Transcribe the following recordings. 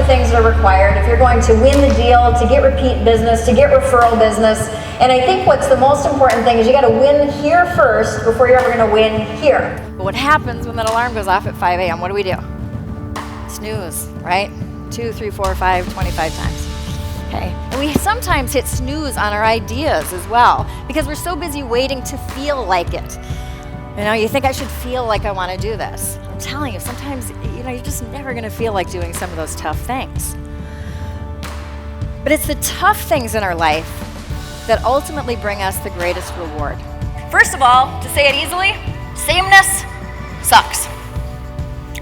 things that are required if you're going to win the deal, to get repeat business, to get referral business. And I think what's the most important thing is you got to win here first before you're ever going to win here. But what happens when that alarm goes off at 5 a.m.? What do? Snooze, right? 2, 3, 4, 5, 25 times. Okay. And we sometimes hit snooze on our ideas as well because we're so busy waiting to feel like it. You know, you think I should feel like I want to do this. I'm telling you, sometimes, you're just never going to feel like doing some of those tough things. But it's the tough things in our life that ultimately bring us the greatest reward. First of all, to say it easily, sameness sucks.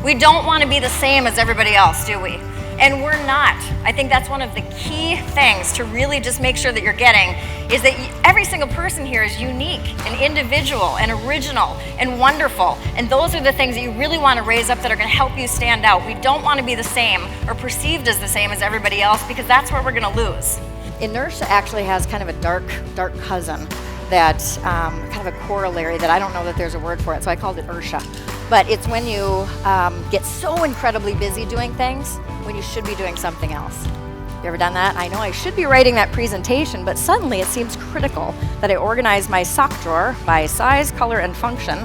We don't want to be the same as everybody else, do we? And we're not. I think that's one of the key things to really just make sure that you're getting is that every single person here is unique and individual and original and wonderful. And those are the things that you really want to raise up that are going to help you stand out. We don't want to be the same or perceived as the same as everybody else because that's where we're going to lose. Inertia actually has kind of a dark cousin that's kind of a corollary that I don't know that there's a word for it, so I called it inertia. But it's when you get so incredibly busy doing things when you should be doing something else. You ever done that? I know I should be writing that presentation, but suddenly it seems critical that I organize my sock drawer by size, color, and function,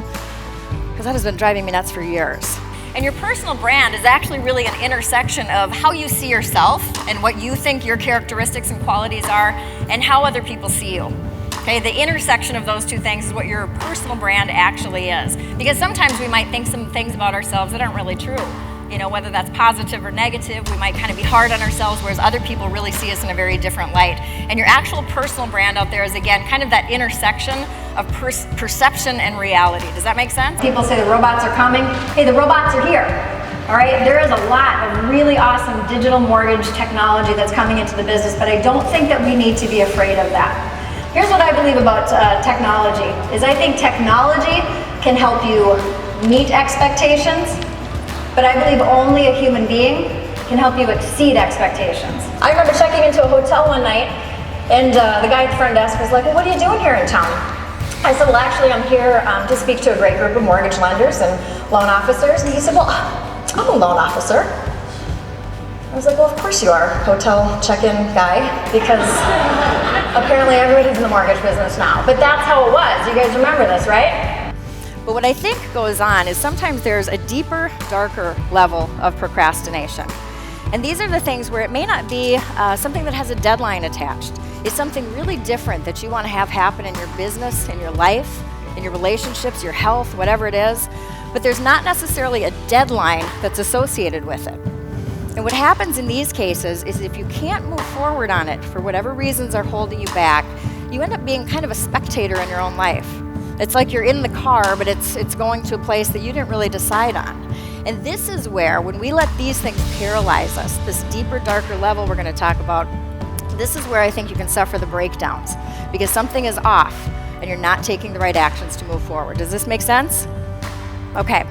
because that has been driving me nuts for years. And your personal brand is actually really an intersection of how you see yourself and what you think your characteristics and qualities are and how other people see you. Okay, the intersection of those two things is what your personal brand actually is. Because sometimes we might think some things about ourselves that aren't really true. You know, whether that's positive or negative, we might kind of be hard on ourselves, whereas other people really see us in a very different light. And your actual personal brand out there is, again, kind of that intersection of perception and reality. Does that make sense? People say the robots are coming. Hey, the robots are here. All right, there is a lot of really awesome digital mortgage technology that's coming into the business, but I don't think that we need to be afraid of that. Here's what I believe about technology, is I think technology can help you meet expectations, but I believe only a human being can help you exceed expectations. I remember checking into a hotel one night, and the guy at the front desk was like, well, what are you doing here in town? I said, well, actually, I'm here to speak to a great group of mortgage lenders and loan officers. And he said, well, I'm a loan officer. I was like, well, of course you are, hotel check-in guy, because apparently everybody's in the mortgage business now. But that's how it was. You guys remember this, right? But what I think goes on is sometimes there's a deeper, darker level of procrastination. And these are the things where it may not be something that has a deadline attached. It's something really different that you want to have happen in your business, in your life, in your relationships, your health, whatever it is. But there's not necessarily a deadline that's associated with it. And what happens in these cases is if you can't move forward on it for whatever reasons are holding you back, you end up being kind of a spectator in your own life. It's like you're in the car, but it's going to a place that you didn't really decide on. And this is where, when we let these things paralyze us, this deeper, darker level we're going to talk about, this is where I think you can suffer the breakdowns, because something is off and you're not taking the right actions to move forward. Does this make sense? Okay.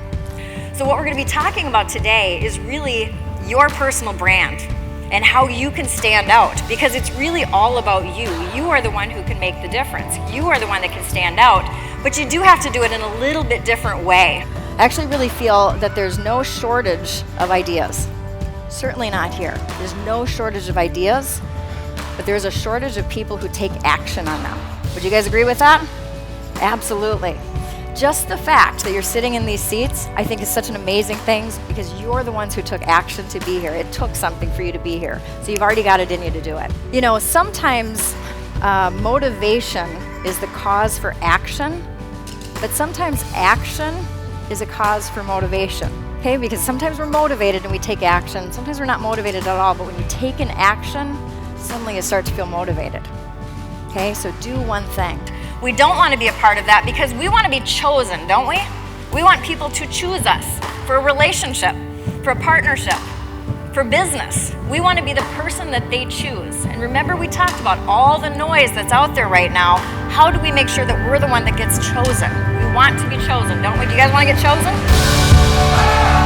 So what we're going to be talking about today is really your personal brand and how you can stand out, because it's really all about you. You are the one who can make the difference. You are the one that can stand out, but you do have to do it in a little bit different way. I actually really feel that there's no shortage of ideas. Certainly not here. There's no shortage of ideas, but there's a shortage of people who take action on them. Would you guys agree with that? Absolutely. Just the fact that you're sitting in these seats, I think, is such an amazing thing, because you're the ones who took action to be here. It took something for you to be here. So you've already got it in you to do it. You know, sometimes motivation is the cause for action, but sometimes action is a cause for motivation. Okay, because sometimes we're motivated and we take action. Sometimes we're not motivated at all, but when you take an action, suddenly you start to feel motivated. Okay, so do one thing. We don't want to be a part of that because we want to be chosen, don't we? We want people to choose us for a relationship, for a partnership, for business. We want to be the person that they choose. And remember, we talked about all the noise that's out there right now. How do we make sure that we're the one that gets chosen? We want to be chosen, don't we? Do you guys want to get chosen?